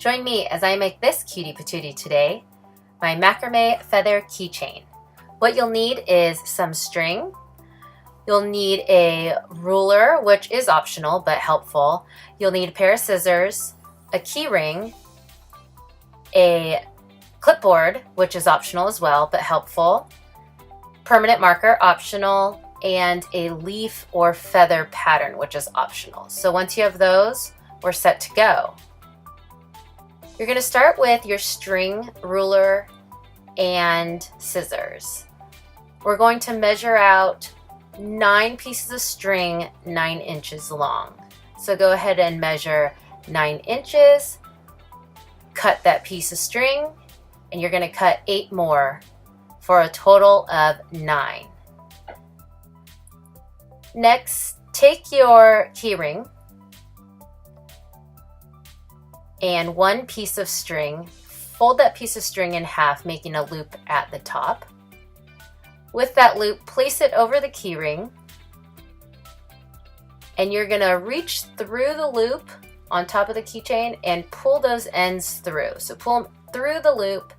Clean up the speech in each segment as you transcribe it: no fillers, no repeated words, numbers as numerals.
Join me as I make this cutie patootie today, my Macrame Feather Keychain. What you'll need is some string. You'll need a ruler, which is optional but helpful. You'll need a pair of scissors, a key ring, a clipboard, which is optional as well but helpful, permanent marker, optional, and a leaf or feather pattern, which is optional. So once you have those, we're set to go. You're going to start with your string, ruler, and scissors. We're going to measure out 9 pieces of string 9 inches long. So go ahead and measure 9 inches, cut that piece of string, and you're going to cut 8 more for a total of 9. Next, take your key ring and 1 piece of string, fold that piece of string in half, making a loop at the top. With that loop, place it over the key ring, and you're going to reach through the loop on top of the keychain and pull those ends through. So pull them through the loop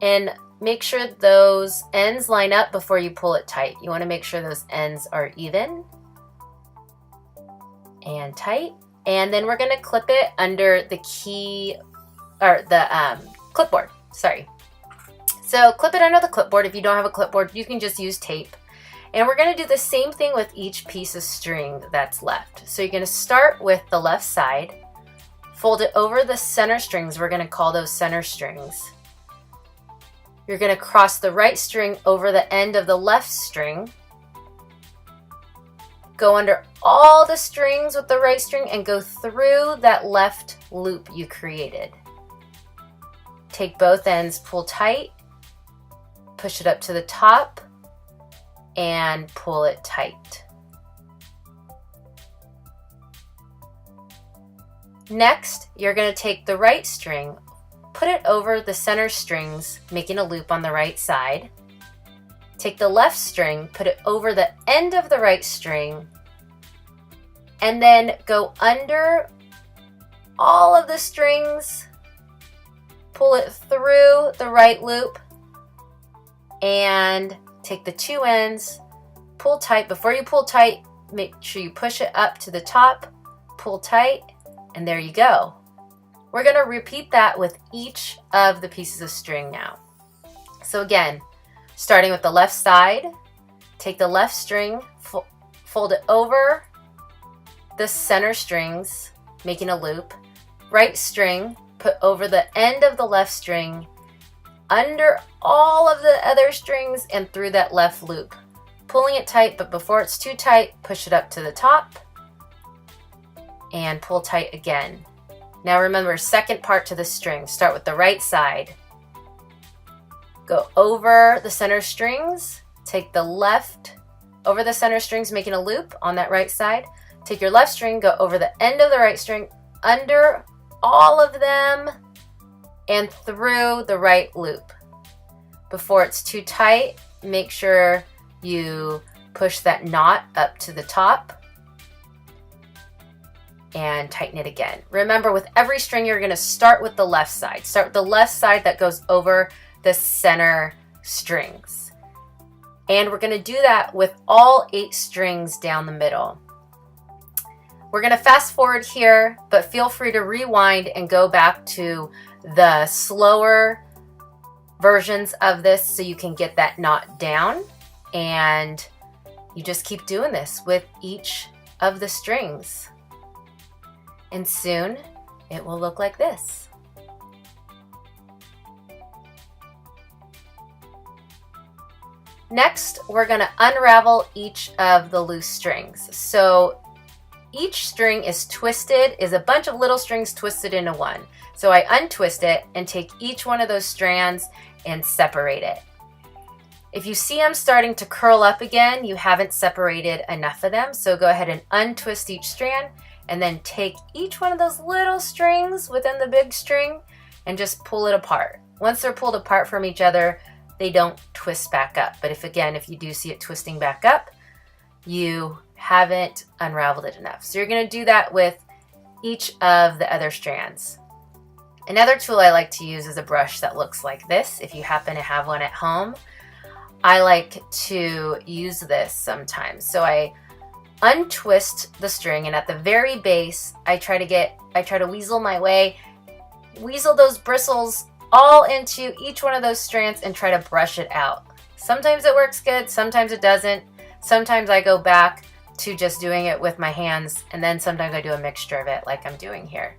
and make sure those ends line up before you pull it tight. You want to make sure those ends are even and tight. And then we're going to clip it under the clipboard. Sorry. So clip it under the clipboard. If you don't have a clipboard, you can just use tape. And we're going to do the same thing with each piece of string that's left. So you're going to start with the left side, fold it over the center strings. We're going to call those center strings. You're going to cross the right string over the end of the left string. Go under all the strings with the right string and go through that left loop you created. Take both ends, pull tight, push it up to the top, and pull it tight. Next, you're going to take the right string, put it over the center strings, making a loop on the right side. Take the left string, put it over the end of the right string, and then go under all of the strings, pull it through the right loop, and take the 2 ends, pull tight. Before you pull tight, make sure you push it up to the top, pull tight, and there you go. We're going to repeat that with each of the pieces of string now. So again, starting with the left side, take the left string, fold it over the center strings, making a loop. Right string, put over the end of the left string, under all of the other strings, and through that left loop. Pulling it tight, but before it's too tight, push it up to the top and pull tight again. Now remember, second part to the string. Start with the right side. Go over the center strings. Take the left over the center strings, making a loop on that right side. Take your left string, go over the end of the right string, under all of them, and through the right loop. Before it's too tight, make sure you push that knot up to the top and tighten it again. Remember, with every string, you're going to start with the left side. Start with the left side that goes over the center strings. And we're going to do that with all 8 strings down the middle. We're going to fast forward here, but feel free to rewind and go back to the slower versions of this so you can get that knot down. And you just keep doing this with each of the strings. And soon it will look like this. Next, we're going to unravel each of the loose strings. So each string is a bunch of little strings twisted into one. So I untwist it and take each one of those strands and separate it. If you see them starting to curl up again, you haven't separated enough of them. So go ahead and untwist each strand and then take each one of those little strings within the big string and just pull it apart. Once they're pulled apart from each other, they don't twist back up. But if you do see it twisting back up, you haven't unraveled it enough. So you're going to do that with each of the other strands. Another tool I like to use is a brush that looks like this. If you happen to have one at home, I like to use this sometimes. So I untwist the string, and at the very base, I try to weasel my way, weasel those bristles all into each one of those strands and try to brush it out. Sometimes it works good, sometimes it doesn't. Sometimes I go back to just doing it with my hands, and then sometimes I do a mixture of it like I'm doing here.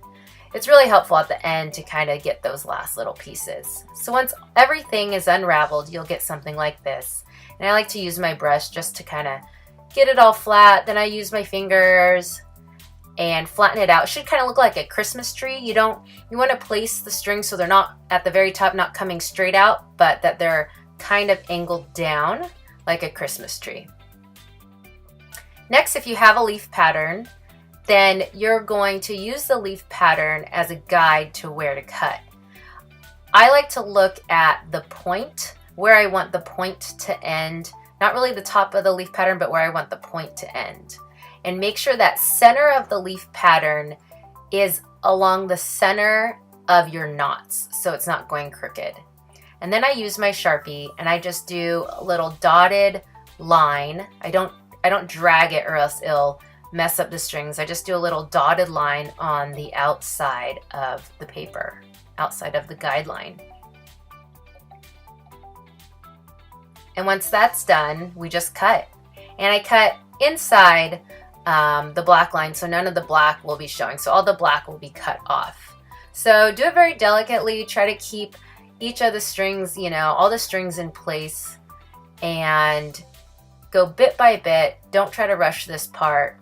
It's really helpful at the end to kind of get those last little pieces. So once everything is unraveled, you'll get something like this. And I like to use my brush just to kind of get it all flat. Then I use my fingers and flatten it out. It should kind of look like a Christmas tree. You want to place the strings so they're not at the very top, not coming straight out, but that they're kind of angled down like a Christmas tree. Next, if you have a leaf pattern, then you're going to use the leaf pattern as a guide to where to cut. I like to look at the point, where I want the point to end, not really the top of the leaf pattern, but where I want the point to end. And make sure that center of the leaf pattern is along the center of your knots, so it's not going crooked. And then I use my Sharpie and I just do a little dotted line. I don't drag it or else it'll mess up the strings. I just do a little dotted line on the outside of the paper, outside of the guideline. And once that's done, we just cut. And I cut inside the black line, so none of the black will be showing. So all the black will be cut off. So do it very delicately. Try to keep each of the strings, all the strings in place, and go bit by bit. Don't try to rush this part.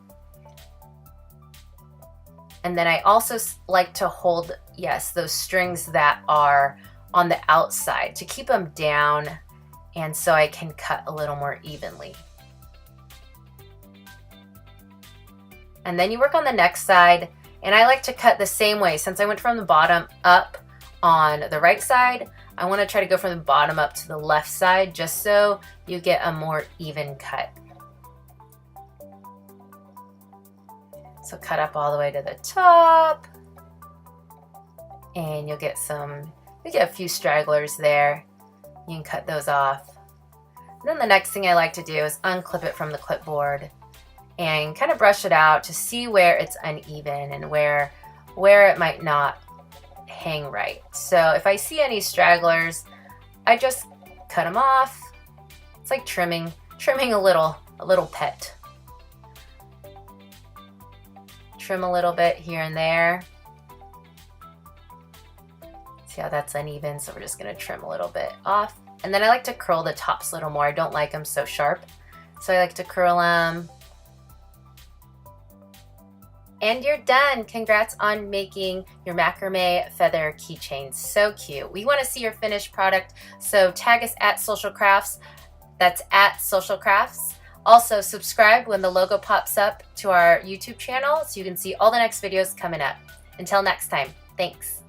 And then I also like to hold, yes, those strings that are on the outside to keep them down, and so I can cut a little more evenly. And then you work on the next side, and I like to cut the same way. Since I went from the bottom up on the right side, I want to try to go from the bottom up to the left side just so you get a more even cut. So cut up all the way to the top, and you'll get a few stragglers there. You can cut those off. And then the next thing I like to do is unclip it from the clipboard and kind of brush it out to see where it's uneven and where it might not hang right. So if I see any stragglers, I just cut them off. It's like trimming a little pet. Trim a little bit here and there. See how that's uneven, so we're just going to trim a little bit off. And then I like to curl the tops a little more. I don't like them so sharp, so I like to curl them. And you're done. Congrats on making your macrame feather keychain. So cute. We want to see your finished product, so tag us at Social Crafts. That's at Social Crafts. Also, subscribe when the logo pops up to our YouTube channel so you can see all the next videos coming up. Until next time, thanks.